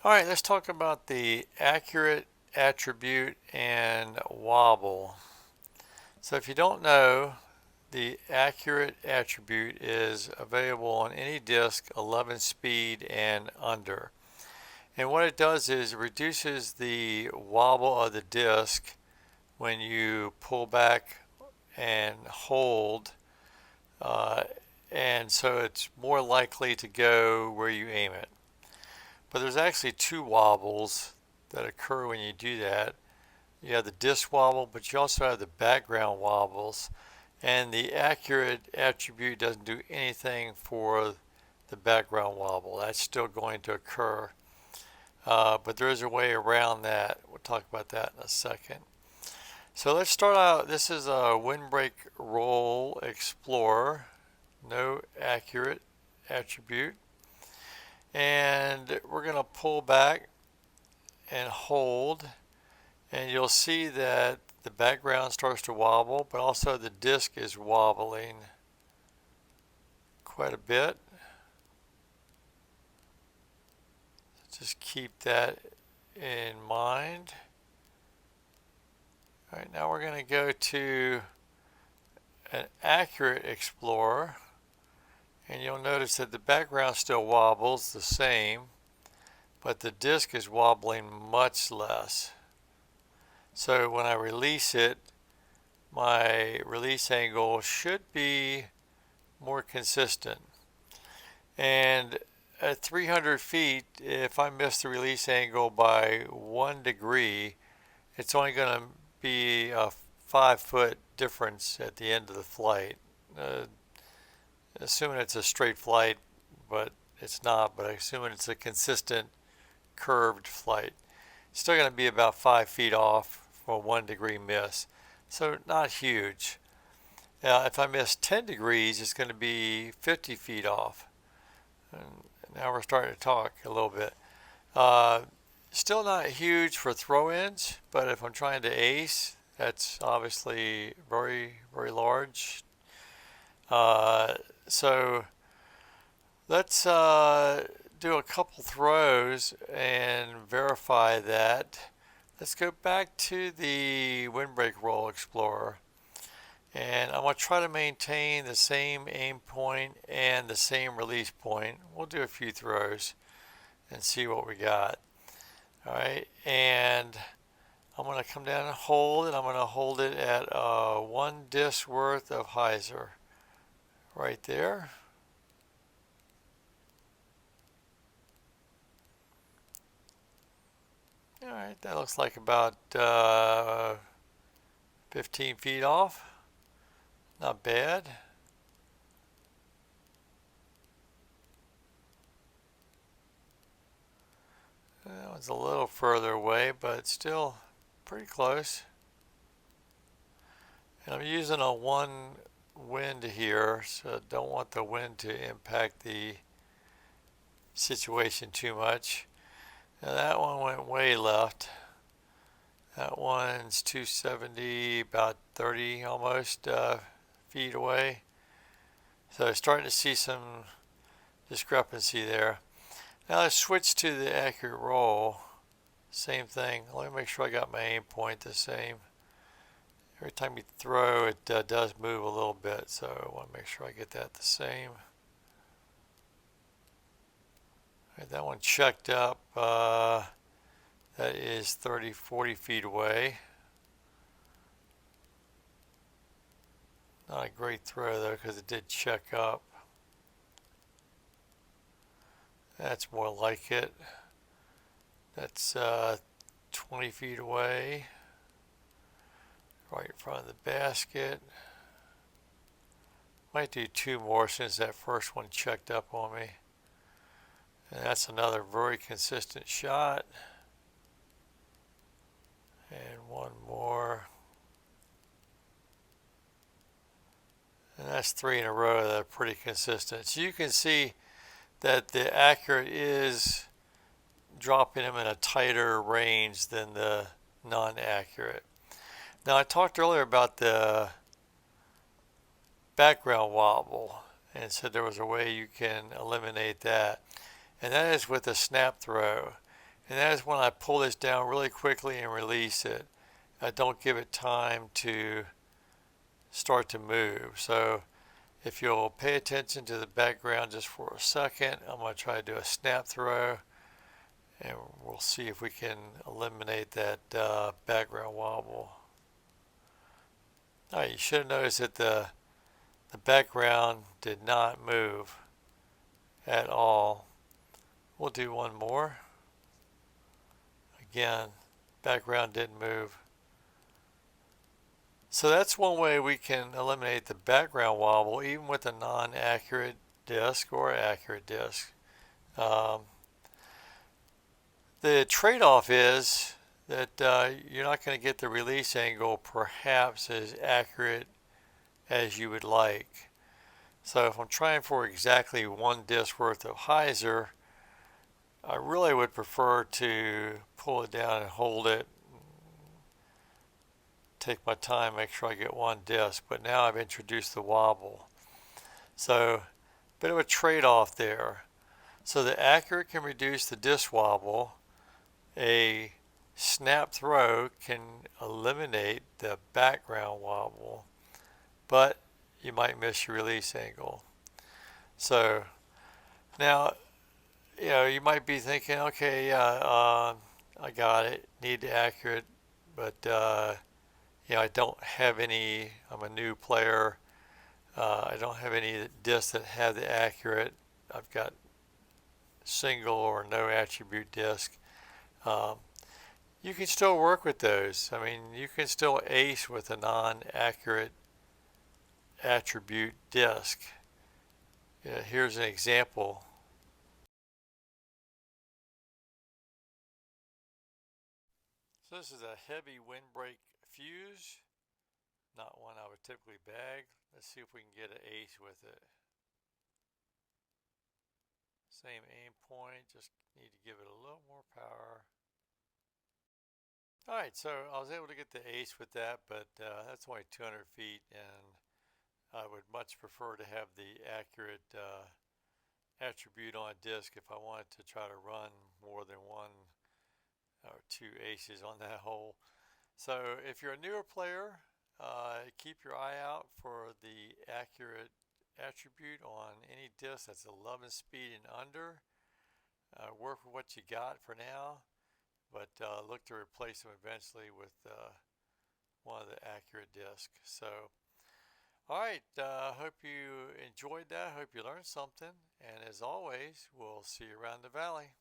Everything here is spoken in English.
All right, let's talk about the accurate attribute and wobble. So if you don't know, the accurate attribute is available on any disk 11 speed and under. And what it does is it reduces the wobble of the disk when you pull back and hold, uh, and so it's more likely to go where you aim it. But there's actually two wobbles that occur when you do that. You have the disk wobble, but you also have the background wobbles. And the accurate attribute doesn't do anything for the background wobble. That's still going to occur. But there is a way around that. We'll talk about that in a second. So let's start out. This is a Windbreak Roll Explorer. No accurate attribute. And we're going to pull back and hold, and you'll see that the background starts to wobble, but also the disk is wobbling quite a bit. Just keep that in mind. All right, now we're going to go to an accurate explorer, and you'll notice that the background still wobbles the same, but the disk is wobbling much less. So when I release it, my release angle should be more consistent. And at 300 feet, if I miss the release angle by 1 degree, it's only going to be a 5-foot difference at the end of the flight. Assuming it's a straight flight, but it's not, but assuming it's a consistent curved flight. It's still going to be about 5 feet off for a 1 degree miss. So not huge. Now, if I miss 10 degrees, it's going to be 50 feet off. And now we're starting to talk a little bit. Uh, Still not huge for throw-ins, but if I'm trying to ace, that's obviously very, very large. So let's do a couple throws and verify that. Let's go back to the Windbreak Roll Explorer. And I'm going to try to maintain the same aim point and the same release point. We'll do a few throws and see what we got. All right, and I'm going to come down and hold it. I'm going to hold it at 1 disc worth of hyzer right there. All right, that looks like about 15 feet off. Not bad. That one's a little further away, but still pretty close. And I'm using a 1 wind here, so I don't want the wind to impact the situation too much. Now that one went way left. That one's 270, about 30 almost feet away. So starting to see some discrepancy there. Now let's switch to the accurate roll. Same thing. Let me make sure I got my aim point the same. Every time you throw, it does move a little bit, so I want to make sure I get that the same. Right, that one checked up. That is 30, 40 feet away. Not a great throw though, because it did check up. That's more like it. That's 20 feet away. Right in front of the basket. Might do 2 more since that first one checked up on me. And that's another very consistent shot. And 1 more. And that's 3 in a row that are pretty consistent. So you can see that the accurate is dropping them in a tighter range than the non-accurate. Now I talked earlier about the background wobble and said there was a way you can eliminate that, and that is with a snap throw. And that is when I pull this down really quickly and release it. I don't give it time to start to move. So if you'll pay attention to the background just for a second, I'm going to try to do a snap throw, and we'll see if we can eliminate that background wobble. All right, you should have noticed that the background did not move at all. We'll do one more. Again, background didn't move. So that's one way we can eliminate the background wobble even with a non-accurate disc or accurate disc. The trade-off is that you're not going to get the release angle perhaps as accurate as you would like. So if I'm trying for exactly one disc worth of hyzer, I really would prefer to pull it down and hold it, take my time, make sure I get one disc. But now I've introduced the wobble. So a bit of a trade-off there. So the accurate can reduce the disc wobble. A snap throw can eliminate the background wobble, but you might miss your release angle. So now, you might be thinking, okay, yeah, I got it, need the accurate, but I don't have any. I'm a new player. I don't have any discs that have the accurate. I've got single or no attribute disc. You can still work with those. I mean, you can still ace with a non-accurate attribute disc. Here's an example. So this is a heavy windbreak fuse, not one I would typically bag. Let's see if we can get an ace with it. Same aim point, just need to give it a little more power. Alright, so I was able to get the ace with that, but that's only 200 feet, and I would much prefer to have the accurate attribute on a disc if I wanted to try to run more than one or two aces on that hole. So if you're a newer player, keep your eye out for the accurate attribute on any disc that's 11 speed and under. Work with what you got for now, but look to replace them eventually with one of the accurate discs. So, all right, hope you enjoyed that. Hope you learned something. And as always, we'll see you around the valley.